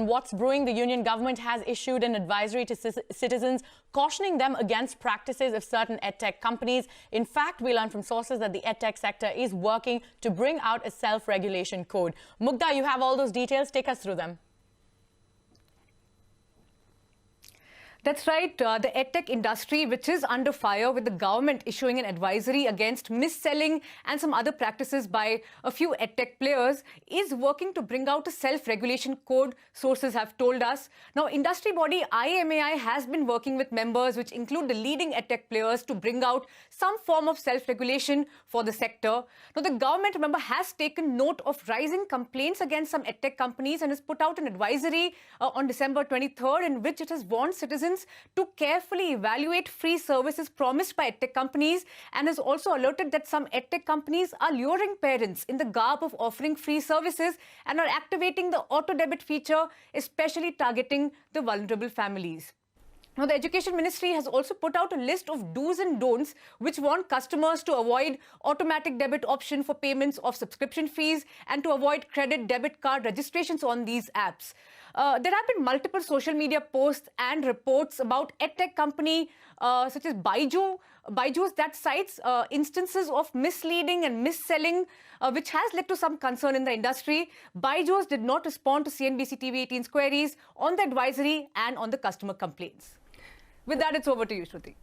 what's brewing, the union government has issued an advisory to citizens cautioning them against practices of certain edtech companies. In fact, we learned from sources that the edtech sector is working to bring out a self-regulation code. Mugdha, you have all those details. Take us through them. That's right. The edtech industry, which is under fire with the government issuing an advisory against mis-selling and some other practices by a few edtech players, is working to bring out a self-regulation code, sources have told us. Now, industry body IMAI has been working with members, which include the leading edtech players, to bring out some form of self-regulation for the sector. Now, the government, remember, has taken note of rising complaints against some edtech companies and has put out an advisory on December 23rd in which it has warned citizens to carefully evaluate free services promised by edtech companies, and has also alerted that some edtech companies are luring parents in the garb of offering free services and are activating the auto debit feature, especially targeting the vulnerable families. Now, the Education Ministry has also put out a list of do's and don'ts which want customers to avoid automatic debit option for payments of subscription fees and to avoid credit debit card registrations on these apps. There have been multiple social media posts and reports about edtech company such as Byju's that cites instances of misleading and mis-selling, which has led to some concern in the industry. Byju's did not respond to CNBC TV 18's queries on the advisory and on the customer complaints. With that, it's over to you, Shruti.